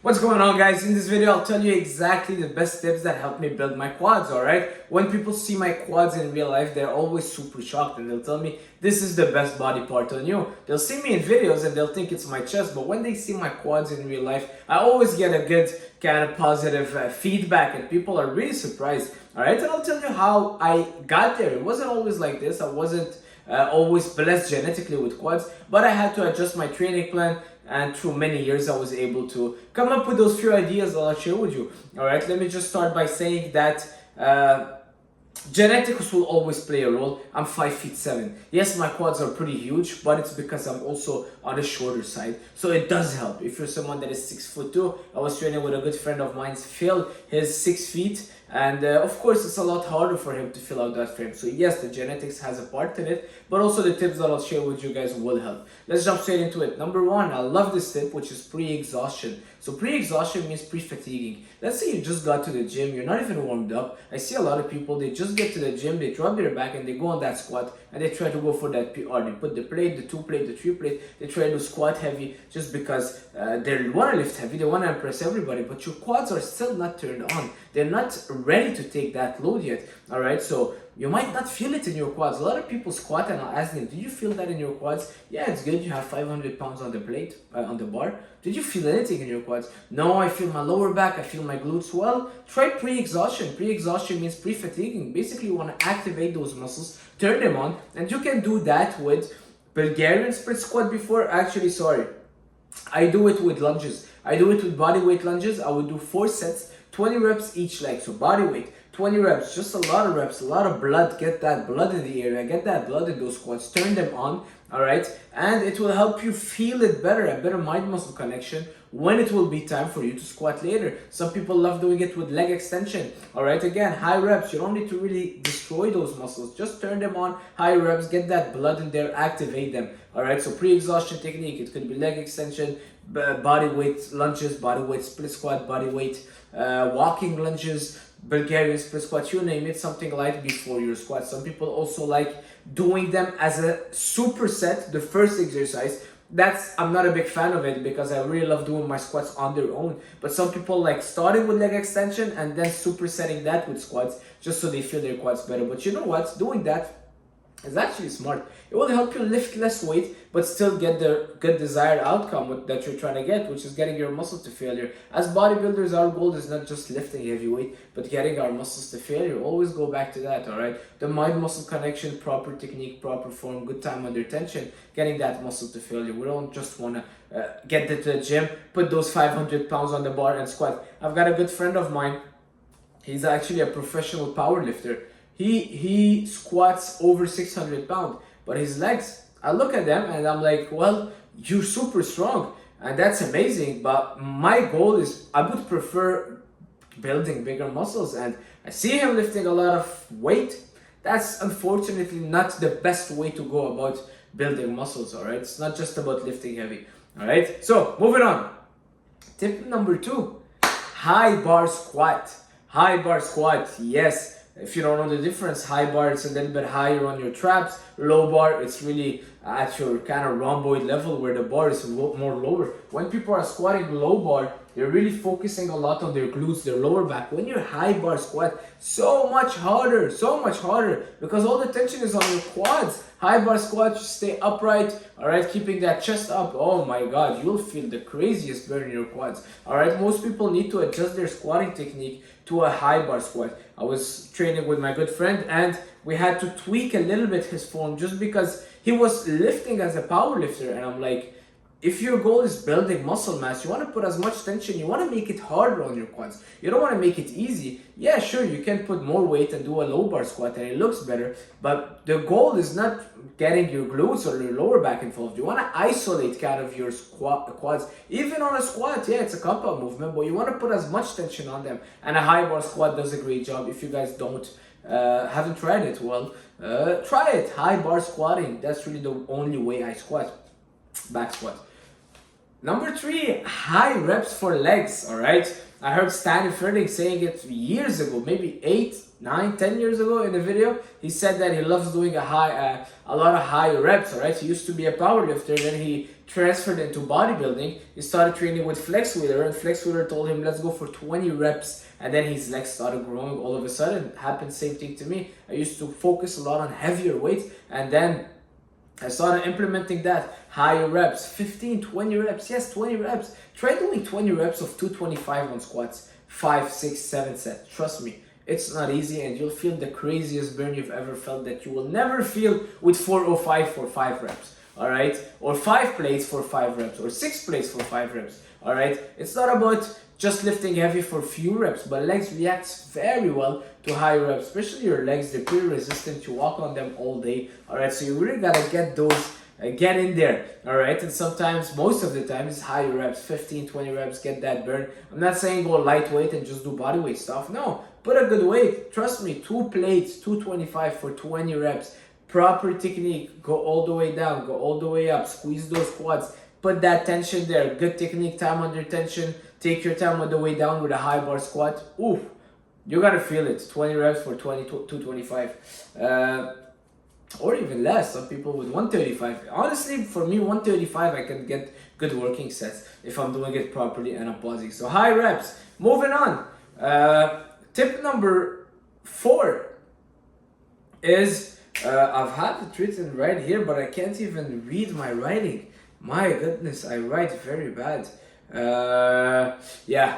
What's going on, guys? In this video I'll tell you exactly the best tips that help me build my quads. Alright, when people see my quads in real life, they're always super shocked and they'll tell me this is the best body part on you. They'll see me in videos and they'll think it's my chest, but when they see my quads in real life, I always get a good kind of positive feedback and people are really surprised. Alright, and I'll tell you how I got there. It wasn't always like this. I wasn't always blessed genetically with quads, but I had to adjust my training plan, and through many years I was able to come up with those few ideas that I'll share with you. Alright, let me just start by saying that genetics will always play a role. I'm 5'7". Yes, my quads are pretty huge, but it's because I'm also on the shorter side. So it does help. If you're someone that is 6'2", I was training with a good friend of mine, Phil, he's 6 feet. And of course, it's a lot harder for him to fill out that frame. So yes, the genetics has a part in it, but also the tips that I'll share with you guys will help. Let's jump straight into it. Number one, I love this tip, which is pre-exhaustion. So pre-exhaustion means pre-fatiguing. Let's say you just got to the gym, you're not even warmed up. I see a lot of people, they just get to the gym, they drop their back and they go on that squat and they try to go for that PR. They put the plate, the 2 plate, the 3 plate, they try to squat heavy just because they want to lift heavy, they want to impress everybody, but your quads are still not turned on. They're not ready to take that load yet. Alright, so you might not feel it in your quads. A lot of people squat and I'll ask them, do you feel that in your quads? Yeah, it's good. You have 500 pounds on the plate, on the bar. Did you feel anything in your quads? No, I feel my lower back, I feel my glutes. Well, try pre-exhaustion. Pre-exhaustion means pre-fatiguing. Basically, you want to activate those muscles, turn them on, and you can do that with Bulgarian split squat before. Actually, sorry, I do it with lunges. I do it with body weight lunges. I would do 4 sets, 20 reps each leg. So body weight, 20 reps, just a lot of reps, a lot of blood. Get that blood in the area, get that blood in those squats, turn them on, all right? And it will help you feel it better, a better mind-muscle connection when it will be time for you to squat later. Some people love doing it with leg extension, all right? Again, high reps. You don't need to really destroy those muscles. Just turn them on, high reps, get that blood in there, activate them, all right? So pre-exhaustion technique, it could be leg extension, body weight lunges, body weight split squat, body weight walking lunges, Bulgarian split squat, you name it, something light before your squat. Some people also like doing them as a superset, the first exercise. I'm not a big fan of it because I really love doing my squats on their own. But some people like starting with leg extension and then supersetting that with squats just so they feel their quads better. But you know what? Doing that is actually smart. It will help you lift less weight but still get the good desired outcome that you're trying to get, which is getting your muscles to failure. As bodybuilders, our goal is not just lifting heavy weight but getting our muscles to failure. Always go back to that, all right? The mind-muscle connection, proper technique, proper form, good time under tension, getting that muscle to failure. We don't just want to get to the gym, put those 500 pounds on the bar and squat. I've got a good friend of mine. He's actually a professional power lifter. He squats over 600 pounds, but his legs, I look at them and I'm like, well, you're super strong and that's amazing, but my goal is I would prefer building bigger muscles, and I see him lifting a lot of weight. That's unfortunately not the best way to go about building muscles, all right? It's not just about lifting heavy, all right? So moving on. Tip number 2, high bar squat. High bar squat, yes. If you don't know the difference, high bar it's a little bit higher on your traps, low bar it's really at your kind of rhomboid level where the bar is more lower. When people are squatting low bar, they're really focusing a lot on their glutes, their lower back. When you're high bar squat, so much harder because all the tension is on your quads. High bar squat, you stay upright, all right, keeping that chest up. Oh my God, you'll feel the craziest burn in your quads. All right, most people need to adjust their squatting technique to a high bar squat. I was training with my good friend and we had to tweak a little bit his form just because he was lifting as a power lifter, and I'm like, if your goal is building muscle mass, you want to put as much tension, you want to make it harder on your quads. You don't want to make it easy. Yeah, sure, you can put more weight and do a low bar squat and it looks better, but the goal is not getting your glutes or your lower back involved. You want to isolate kind of your quads. Even on a squat, yeah, it's a compound movement, but you want to put as much tension on them. And a high bar squat does a great job. If you guys haven't tried it, well, try it. High bar squatting, that's really the only way I squat, back squat. Number 3, high reps for legs, all right? I heard Stanley Furtick saying it years ago, maybe 8, 9, 10 years ago in a video. He said that he loves doing a lot of high reps, alright? He used to be a power lifter, then he transferred into bodybuilding. He started training with Flex Wheeler, and Flex Wheeler told him, let's go for 20 reps. And then his legs started growing all of a sudden. Happened same thing to me. I used to focus a lot on heavier weights, and then I started implementing that. Higher reps, 15, 20 reps. Yes, 20 reps. Try doing 20 reps of 225 on squats. 5, 6, 7 sets. Trust me, it's not easy, and you'll feel the craziest burn you've ever felt that you will never feel with 405 for 5 reps. Alright? Or 5 plates for 5 reps. Or 6 plates for 5 reps. Alright? It's not about just lifting heavy for few reps, but legs reacts very well to high reps, especially your legs. They're pretty resistant. You walk on them all day. Alright, so you really gotta get those, get in there. Alright, and sometimes, most of the time, it's high reps, 15, 20 reps, get that burn. I'm not saying go lightweight and just do bodyweight stuff. No, put a good weight. Trust me, 2 plates, 225 for 20 reps. Proper technique, go all the way down, go all the way up, squeeze those quads. Put that tension there. Good technique, time under tension. Take your time on the way down with a high bar squat. Ooh, you gotta feel it. 20 reps for 225. Or even less. Some people with 135. Honestly, for me, 135, I can get good working sets if I'm doing it properly and I'm pausing. So high reps. Moving on. Tip number 4 is, I've had it written right here, but I can't even read my writing. My goodness, I write very bad. Yeah,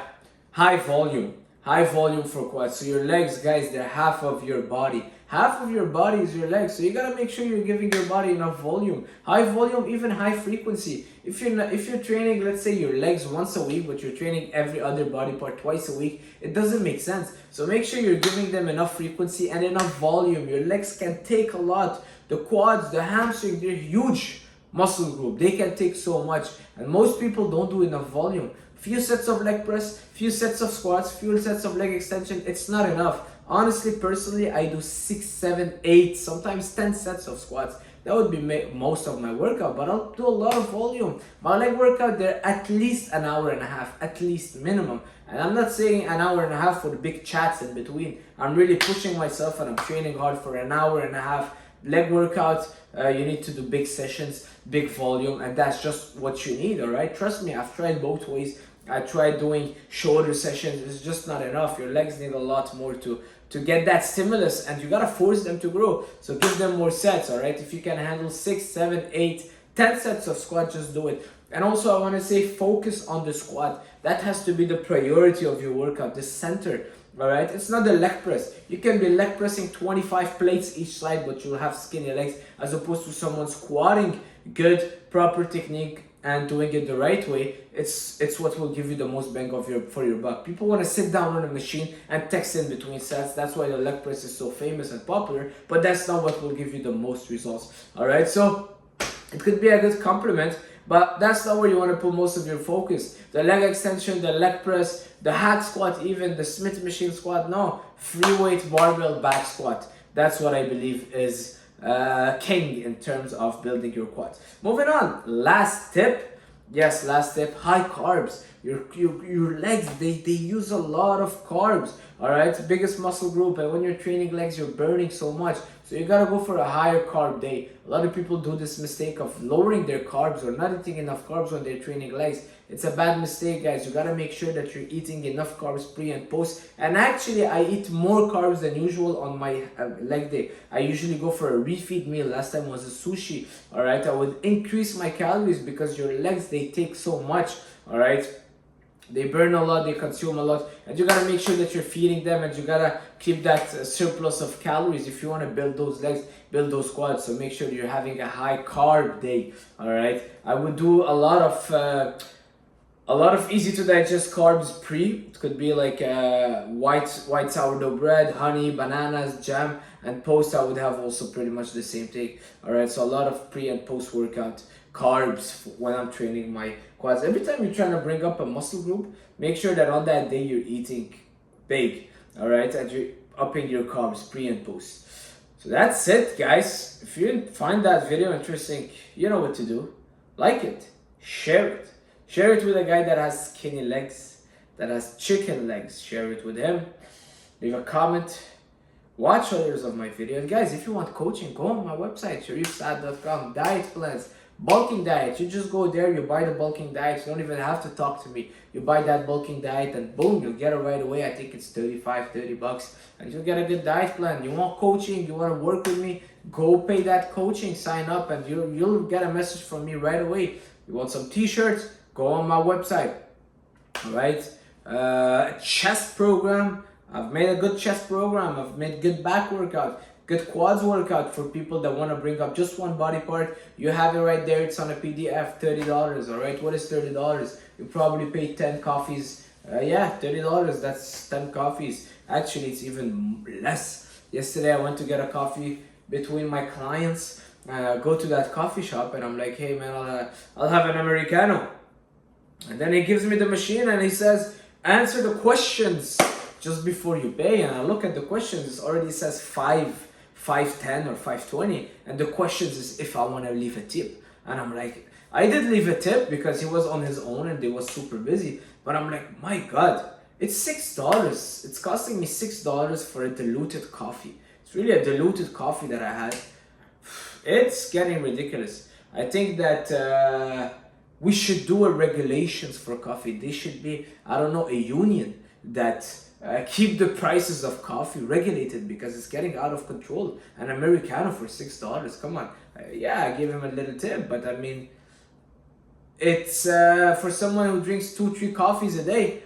high volume for quads. So your legs, guys, they're half of your body. Half of your body is your legs, so you gotta make sure you're giving your body enough volume. High volume, even high frequency. If you're training, let's say your legs once a week, but you're training every other body part twice a week, it doesn't make sense. So make sure you're giving them enough frequency and enough volume. Your legs can take a lot. The quads, the hamstring, they're huge muscle group. They can take so much, and most people don't do enough volume. Few sets of leg press, few sets of squats, few sets of leg extension, it's not enough. Honestly, personally, I do 6, 7, 8, sometimes 10 sets of squats. That would be most of my workout, but I'll do a lot of volume. My leg workout, they're at least an hour and a half, at least minimum. And I'm not saying an hour and a half for the big chats in between. I'm really pushing myself and I'm training hard for an hour and a half. Leg workout, you need to do big sessions, big volume, and that's just what you need, alright? Trust me, I've tried both ways. I tried doing shorter sessions. It's just not enough. Your legs need a lot more to get that stimulus, and you gotta force them to grow. So give them more sets, alright? If you can handle 6, 7, 8, 10 sets of squat, just do it. And also I wanna say focus on the squat. That has to be the priority of your workout, the center. Alright, it's not the leg press. You can be leg pressing 25 plates each side, but you'll have skinny legs, as opposed to someone squatting good, proper technique and doing it the right way. It's what will give you the most bang for your buck. People want to sit down on a machine and text in between sets. That's why the leg press is so famous and popular, but that's not what will give you the most results. Alright, so it could be a good compliment, but that's not where you want to put most of your focus. The leg extension, the leg press, the hack squat, even the Smith machine squat. No, free weight barbell back squat. That's what I believe is king in terms of building your quads. Moving on, last tip. Yes, last tip, high carbs. Your legs, they use a lot of carbs. Alright, biggest muscle group, and when you're training legs, you're burning so much. So you gotta go for a higher carb day. A lot of people do this mistake of lowering their carbs or not eating enough carbs when they're training legs. It's a bad mistake, guys. You gotta make sure that you're eating enough carbs pre and post. And actually, I eat more carbs than usual on my leg day. I usually go for a refeed meal. Last time was a sushi. Alright, I would increase my calories because your legs, they take so much. Alright. They burn a lot, they consume a lot, and you gotta make sure that you're feeding them, and you gotta keep that surplus of calories if you want to build those legs, build those quads. So make sure you're having a high carb day. All right, I would do a lot of easy to digest carbs pre. It could be like white sourdough bread, honey, bananas, jam, and post I would have also pretty much the same thing. All right, so a lot of pre and post workout carbs when I'm training my quads. Every time you're trying to bring up a muscle group, make sure that on that day you're eating big, all right, and you're upping your carbs pre and post. So that's it, guys. If you find that video interesting, you know what to do. Like it, share it with a guy that has skinny legs, that has chicken legs, share it with him. Leave a comment. Watch others of my video. And guys, if you want coaching, go on my website, sharifsaad.com. Diet plans, bulking diet. You just go there, you buy the bulking diet. You don't even have to talk to me. You buy that bulking diet and boom, you'll get it right away. I think it's 35, 30 bucks. And you'll get a good diet plan. You want coaching, you want to work with me, go pay that coaching, sign up, and you'll get a message from me right away. You want some t-shirts, go on my website. All right. Chest program. I've made a good chest program. I've made good back workout, good quads workout for people that want to bring up just one body part. You have it right there. It's on a PDF, $30. All right. What is $30? You probably pay 10 coffees. Yeah, $30. That's 10 coffees. Actually, it's even less. Yesterday, I went to get a coffee between my clients. Go to that coffee shop and I'm like, hey man, I'll have an Americano. And then he gives me the machine and he says, answer the questions just before you pay. And I look at the questions, it already says 5.10 or 5.20, and the questions is if I want to leave a tip. And I'm like, I did leave a tip because he was on his own and they was super busy. But I'm like, my God, it's $6. It's costing me $6 for a diluted coffee. It's really a diluted coffee that I had. It's getting ridiculous. I think that we should do a regulations for coffee. There should be, I don't know, a union that keep the prices of coffee regulated because it's getting out of control. An Americano for $6, come on. Yeah, I give him a little tip, but I mean, it's for someone who drinks 2-3 coffees a day.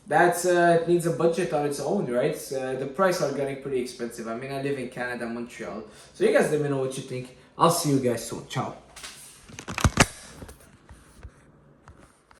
That's it needs a budget on its own, right? The prices are getting pretty expensive. I mean, I live in Canada, Montreal. So you guys let me know what you think. I'll see you guys soon. Ciao.